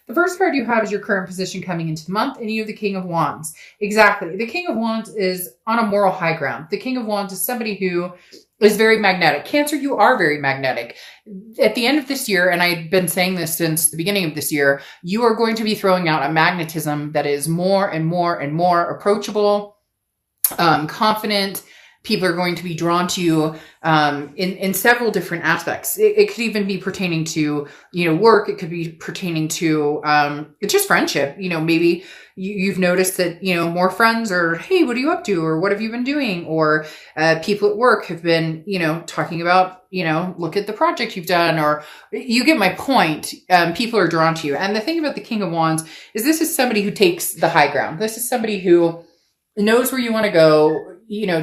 The first card you have is your current position coming into the month, and you have the King of Wands. Exactly. The King of Wands is on a moral high ground. The King of Wands is somebody who is very magnetic. Cancer, you are very magnetic. At the end of this year, and I've been saying this since the beginning of this year, you are going to be throwing out a magnetism that is more and more and more approachable, confident. People are going to be drawn to you in several different aspects. It could even be pertaining to, work. It could be pertaining to just friendship. Maybe you've noticed that, more friends are, hey, what are you up to? Or what have you been doing? Or people at work have been, talking about, look at the project you've done, or you get my point. People are drawn to you. And the thing about the King of Wands is this is somebody who takes the high ground. This is somebody who knows where you want to go,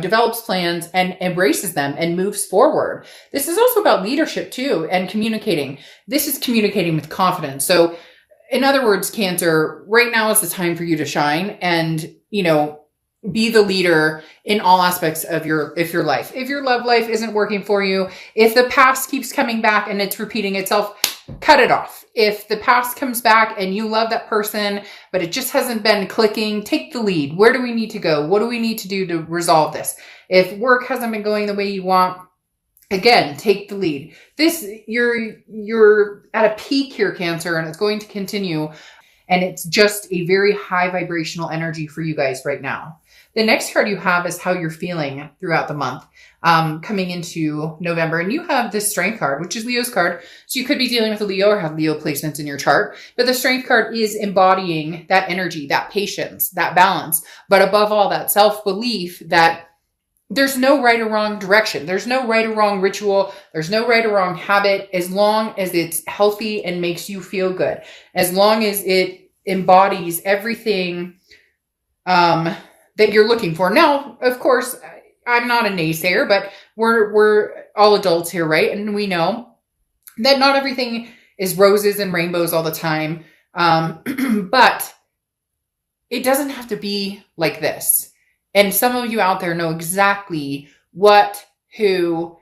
develops plans and embraces them and moves forward. This is also about leadership too, and communicating. This is communicating with confidence. So in other words, Cancer, right now is the time for you to shine and, be the leader in all aspects of your life. If your love life isn't working for you, if the past keeps coming back and it's repeating itself, cut it off. If the past comes back and you love that person, but it just hasn't been clicking, take the lead. Where do we need to go? What do we need to do to resolve this? If work hasn't been going the way you want, again, take the lead. You're at a peak here, Cancer, and it's going to continue. And it's just a very high vibrational energy for you guys right now. The next card you have is how you're feeling throughout the month, coming into November. And you have this Strength card, which is Leo's card. So you could be dealing with a Leo or have Leo placements in your chart. But the Strength card is embodying that energy, that patience, that balance. But above all, that self-belief that there's no right or wrong direction. There's no right or wrong ritual. There's no right or wrong habit, as long as it's healthy and makes you feel good. As long as it embodies everything that you're looking for. Now, of course, I'm not a naysayer, but we're all adults here, right? And we know that not everything is roses and rainbows all the time. But it doesn't have to be like this. And some of you out there know exactly who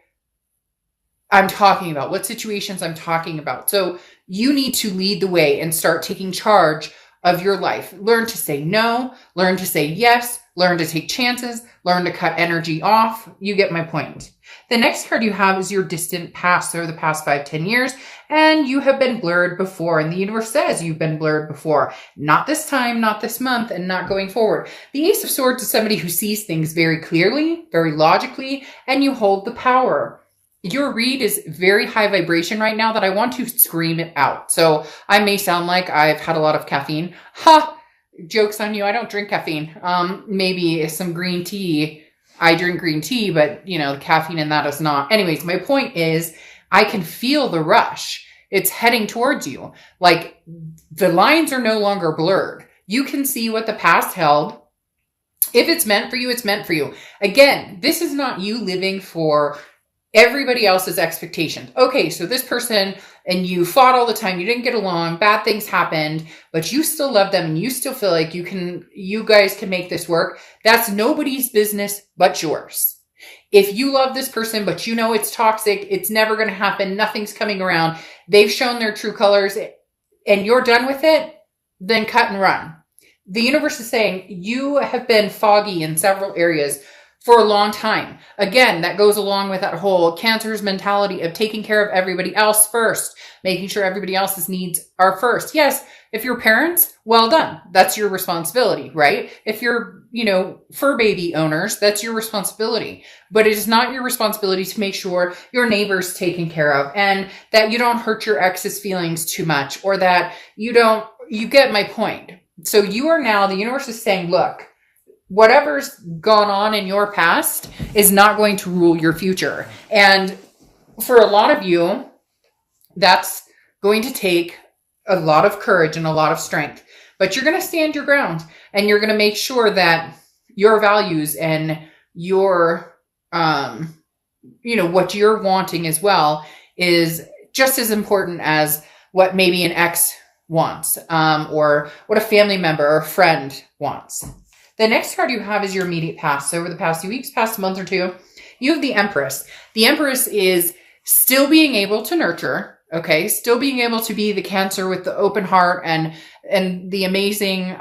I'm talking about, what situations I'm talking about. So you need to lead the way and start taking charge of your life. Learn to say no, learn to say yes, learn to take chances, learn to cut energy off. You get my point. The next card you have is your distant past, or the past 5-10 years, and you have been blurred before. And the universe says you've been blurred before. Not this time, not this month, and not going forward. The Ace of Swords is somebody who sees things very clearly, very logically, and you hold the power. Your read is very high vibration right now that I want to scream it out. So I may sound like I've had a lot of caffeine. Ha! Joke's on you. I don't drink caffeine. Maybe some green tea. I drink green tea, but the caffeine in that is not. Anyways, my point is I can feel the rush. It's heading towards you. Like the lines are no longer blurred. You can see what the past held. If it's meant for you, it's meant for you. Again, this is not you living for everybody else's expectations. Okay, so this person and you fought all the time, you didn't get along, bad things happened, but you still love them and you still feel like you guys can make this work. That's nobody's business but yours. If you love this person, but it's toxic, it's never going to happen, nothing's coming around, they've shown their true colors and you're done with it, then cut and run. The universe is saying you have been foggy in several areas for a long time. Again, that goes along with that whole Cancer's mentality of taking care of everybody else first, making sure everybody else's needs are first. Yes, if you're parents, well done. That's your responsibility, right? If you're, fur baby owners, that's your responsibility. But it is not your responsibility to make sure your neighbor's taken care of and that you don't hurt your ex's feelings too much, or that you get my point. So you are now, the universe is saying, look, whatever's gone on in your past is not going to rule your future. And for a lot of you, that's going to take a lot of courage and a lot of strength. But you're going to stand your ground and you're going to make sure that your values and your, what you're wanting as well is just as important as what maybe an ex wants, or what a family member or friend wants. The next card you have is your immediate past. So over the past few weeks, past month or two, you have the Empress. The Empress is still being able to nurture, Okay. Still being able to be the Cancer with the open heart and the amazing,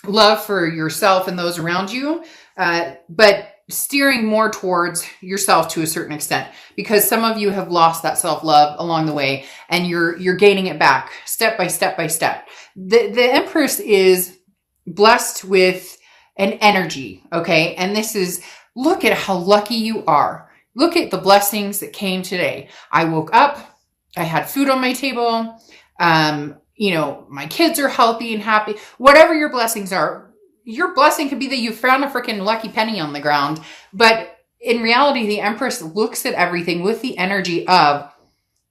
love for yourself and those around you. But steering more towards yourself to a certain extent, because some of you have lost that self-love along the way, and you're gaining it back step by step by step. The Empress is blessed with an energy, okay? And this is, look at how lucky you are. Look at the blessings that came today. I woke up, I had food on my table, my kids are healthy and happy. Whatever your blessings are, your blessing could be that you found a freaking lucky penny on the ground. But in reality, the Empress looks at everything with the energy of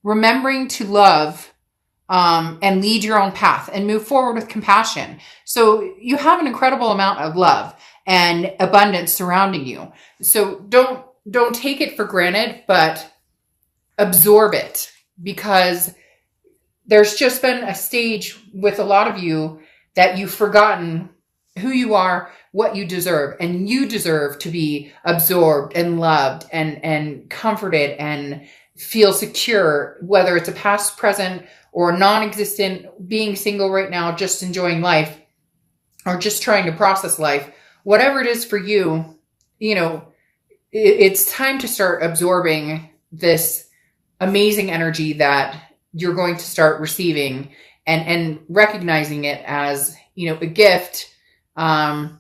remembering to love, and lead your own path and move forward with compassion. So you have an incredible amount of love and abundance surrounding you. So don't take it for granted, but absorb it, because there's just been a stage with a lot of you that you've forgotten who you are, what you deserve, and you deserve to be absorbed and loved and comforted and feel secure, whether it's a past, present, or non-existent, being single right now, just enjoying life, or just trying to process life. Whatever it is for you, it's time to start absorbing this amazing energy that you're going to start receiving, and recognizing it as, a gift, and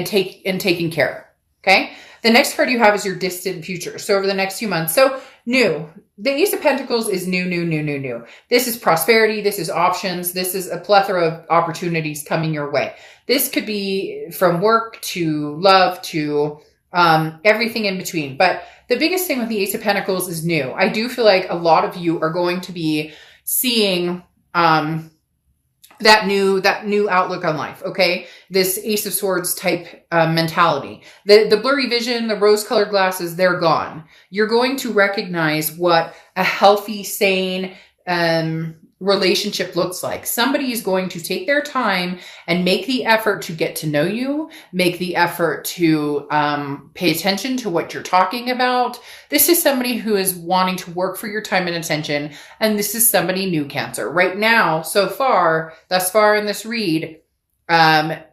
taking care. Okay. The next card you have is your distant future. So over the next few months. So new. The Ace of Pentacles is new. This is prosperity. This is options. This is a plethora of opportunities coming your way. This could be from work to love to everything in between. But the biggest thing with the Ace of Pentacles is new. I do feel like a lot of you are going to be seeing that new outlook on life. Okay. This Ace of Swords type mentality, the blurry vision, the rose colored glasses, they're gone. You're going to recognize what a healthy, sane, relationship looks like. Somebody is going to take their time and make the effort to get to know you, make the effort to pay attention to what you're talking about. This is somebody who is wanting to work for your time and attention. And this is somebody new, Cancer. Right now, thus far in this read,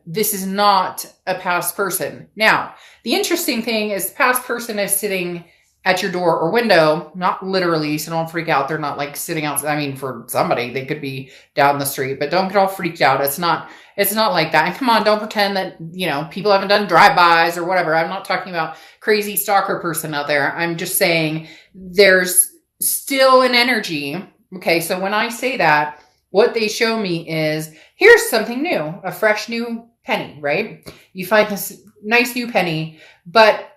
this is not a past person. Now, the interesting thing is the past person is sitting at your door or window, not literally, so don't freak out. They're not like sitting out. I mean, for somebody, they could be down the street, but don't get all freaked out. It's not like that. And come on, don't pretend that, people haven't done drive-bys or whatever. I'm not talking about crazy stalker person out there. I'm just saying there's still an energy. Okay. So when I say that, what they show me is here's something new, a fresh new penny, right? You find this nice new penny, but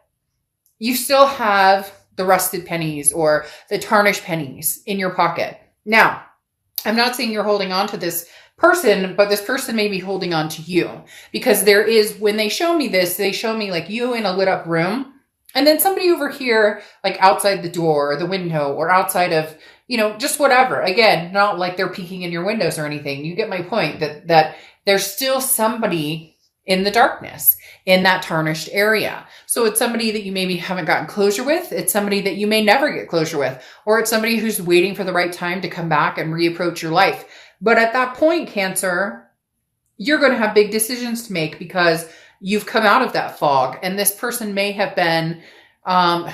you still have the rusted pennies or the tarnished pennies in your pocket. Now, I'm not saying you're holding on to this person, but this person may be holding on to you, because when they show me this, they show me like you in a lit up room, and then somebody over here, like outside the door or the window or outside of, just whatever. Again, not like they're peeking in your windows or anything. You get my point that there's still somebody in the darkness, in that tarnished area. So it's somebody that you maybe haven't gotten closure with. It's somebody that you may never get closure with, or it's somebody who's waiting for the right time to come back and reapproach your life. But at that point, Cancer, you're going to have big decisions to make, because you've come out of that fog, and this person may have been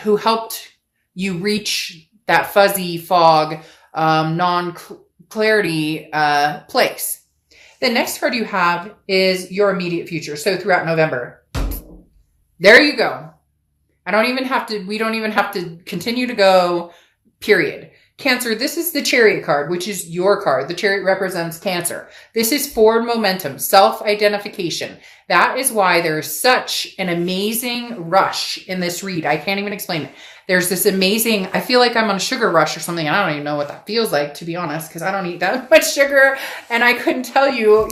who helped you reach that fuzzy fog, non-clarity place. The next card you have is your immediate future. So throughout November, there you go. We don't even have to continue to go, period. Cancer, this is the Chariot card, which is your card. The Chariot represents Cancer. This is forward momentum, self-identification. That is why there's such an amazing rush in this read. I can't even explain it. There's this amazing, I feel like I'm on a sugar rush or something. And I don't even know what that feels like, to be honest, because I don't eat that much sugar. And I couldn't tell you,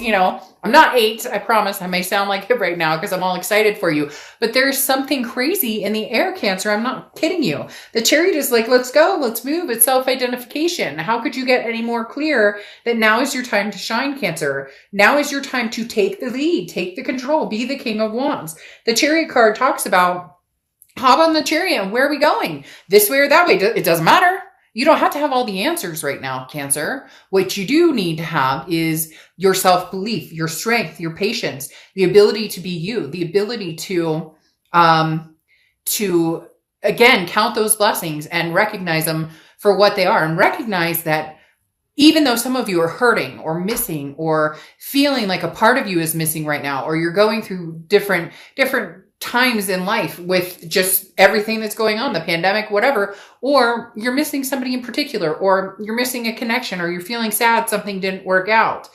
I'm not 8. I promise. I may sound like it right now because I'm all excited for you. But there's something crazy in the air, Cancer. I'm not kidding you. The Chariot is like, let's go, let's move. It's self-identification. How could you get any more clear that now is your time to shine, Cancer? Now is your time to take the lead, take the control, be the King of Wands. The Chariot card talks about hop on the chariot and where are we going? This way or that way? It doesn't matter. You don't have to have all the answers right now, Cancer. What you do need to have is your self-belief, your strength, your patience, the ability to be you, the ability to again, count those blessings and recognize them for what they are, and recognize that even though some of you are hurting or missing or feeling like a part of you is missing right now, or you're going through different times in life with just everything that's going on, the pandemic, whatever, or you're missing somebody in particular, or you're missing a connection, or you're feeling sad something didn't work out,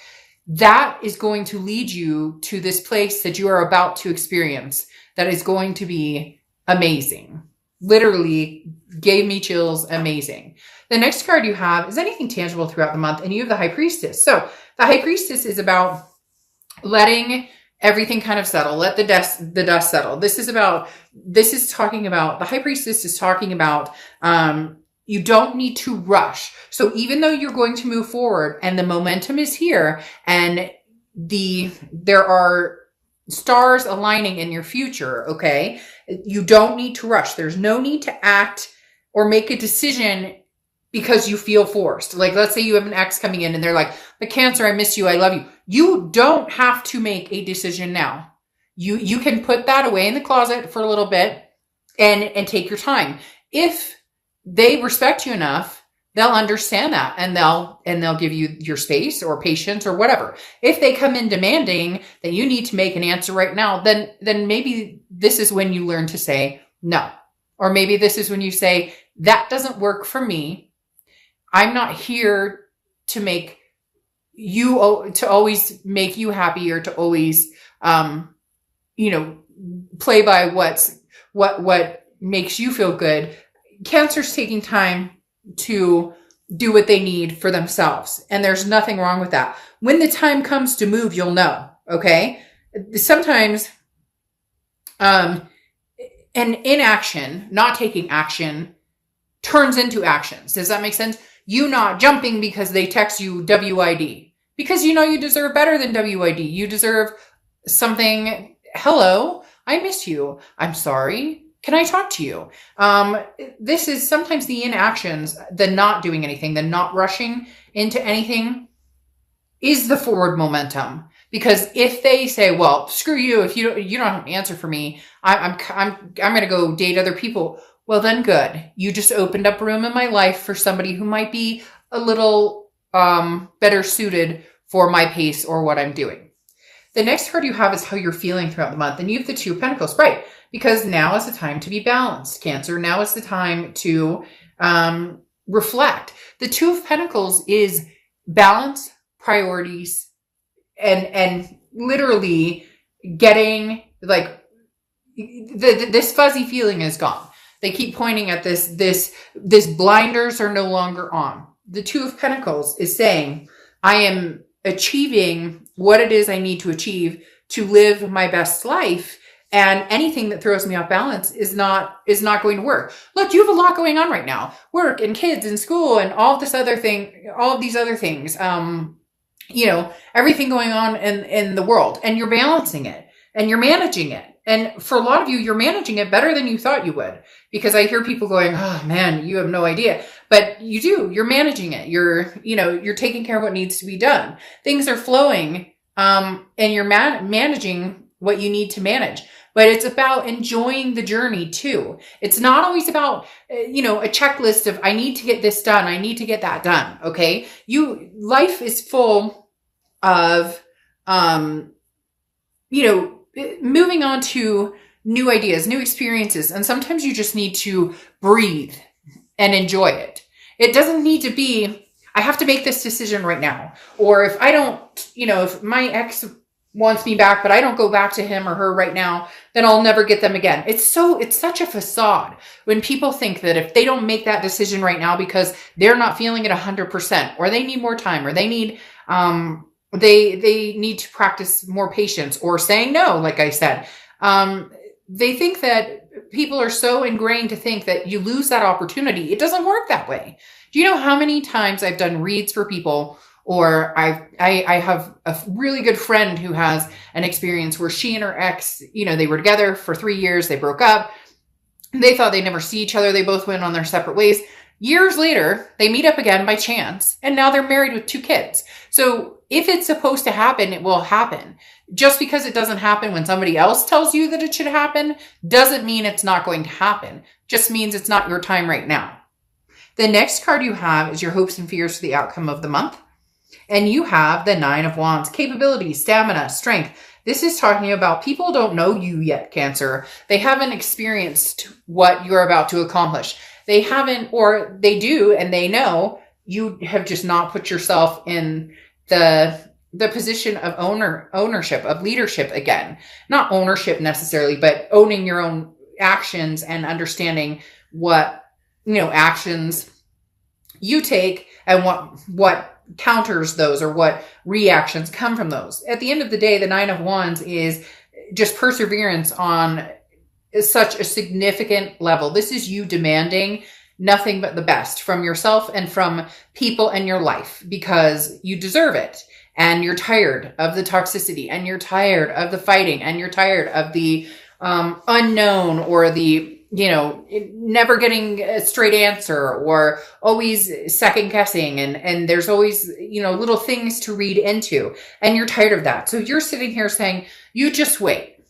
that is going to lead you to this place that you are about to experience that is going to be amazing. Literally gave me chills. Amazing. The next card you have is anything tangible throughout the month, and you have the High Priestess. So the High Priestess is about letting everything kind of settle, let the dust settle. The High Priestess is talking about, you don't need to rush. So even though you're going to move forward and the momentum is here and there are stars aligning in your future, okay, you don't need to rush. There's no need to act or make a decision because you feel forced. Like, let's say you have an ex coming in and they're like, "But Cancer, I miss you. I love you." You don't have to make a decision now. You can put that away in the closet for a little bit and take your time. If they respect you enough, they'll understand that, and they'll give you your space or patience or whatever. If they come in demanding that you need to make an answer right now, then maybe this is when you learn to say no. Or maybe this is when you say, "That doesn't work for me. I'm not here to make you, to always make you happy, or to always, play by what makes you feel good." Cancer's taking time to do what they need for themselves, and there's nothing wrong with that. When the time comes to move, you'll know. Okay. Sometimes, an inaction, not taking action, turns into actions. Does that make sense? You not jumping because they text you WID, because you know you deserve better than WID. You deserve something. "Hello, I miss you. I'm sorry. Can I talk to you?" This is sometimes the inactions, the not doing anything, the not rushing into anything is the forward momentum. Because if they say, "Well, screw you, if you don't have an answer for me, I'm going to go date other people." Well, then good. You just opened up room in my life for somebody who might be a little better suited for my pace or what I'm doing. The next card you have is how you're feeling throughout the month. And you have the Two of Pentacles, right? Because now is the time to be balanced, Cancer. Now is the time to reflect. The Two of Pentacles is balance, priorities, and literally getting, like, this fuzzy feeling is gone. They keep pointing at this blinders are no longer on. The Two of Pentacles is saying, I am achieving what it is I need to achieve to live my best life. And anything that throws me off balance is not going to work. Look, you have a lot going on right now. Work and kids and school and all of these other things. Everything going on in the world, and you're balancing it and you're managing it. And for a lot of you, you're managing it better than you thought you would, because I hear people going, "Oh man, you have no idea." But you do, you're managing it. You're taking care of what needs to be done. Things are flowing, and you're managing what you need to manage. But it's about enjoying the journey too. It's not always about, a checklist of, I need to get this done. I need to get that done. Okay. Life is full of, moving on to new ideas, new experiences. And sometimes you just need to breathe and enjoy it. It doesn't need to be, I have to make this decision right now. Or if I don't, if my ex wants me back, but I don't go back to him or her right now, then I'll never get them again. It's such a facade when people think that if they don't make that decision right now because they're not feeling it 100%, or they need more time, or they need, they need to practice more patience, or saying no, like I said. They think that people are so ingrained to think that you lose that opportunity. It doesn't work that way. Do you know how many times I've done reads for people, or I have a really good friend who has an experience where she and her ex, they were together for 3 years. They broke up. They thought they'd never see each other. They both went on their separate ways. Years later, they meet up again by chance, and now they're married with 2 kids. So if it's supposed to happen, it will happen. Just because it doesn't happen when somebody else tells you that it should happen doesn't mean it's not going to happen. Just means it's not your time right now. The next card you have is your hopes and fears for the outcome of the month. And you have the 9 of Wands, capability, stamina, strength. This is talking about people don't know you yet, Cancer. They haven't experienced what you're about to accomplish. They haven't, or they do, and they know you have just not put yourself in the position of ownership, of leadership again. Not ownership necessarily, but owning your own actions and understanding what, actions you take and what counters those or what reactions come from those. At the end of the day, the 9 of Wands is just perseverance on such a significant level. This is you demanding nothing but the best from yourself and from people in your life because you deserve it. And you're tired of the toxicity, and you're tired of the fighting, and you're tired of the unknown, or the never getting a straight answer, or always second guessing. And there's always, little things to read into, and you're tired of that. So you're sitting here saying, you just wait.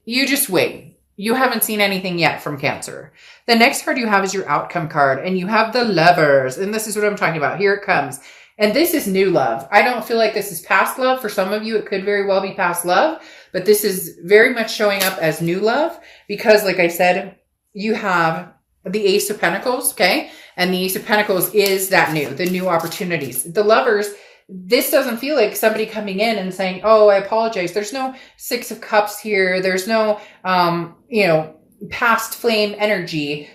You just wait. You haven't seen anything yet from Cancer. The next card you have is your outcome card, and you have the Lovers. And this is what I'm talking about. Here it comes. And this is new love. I don't feel like this is past love. For some of you, it could very well be past love, but this is very much showing up as new love because, like I said, you have the Ace of Pentacles, okay? And the Ace of Pentacles is the new opportunities. The Lovers, this doesn't feel like somebody coming in and saying, oh, I apologize. There's no 6 of Cups here. There's no, past flame energy.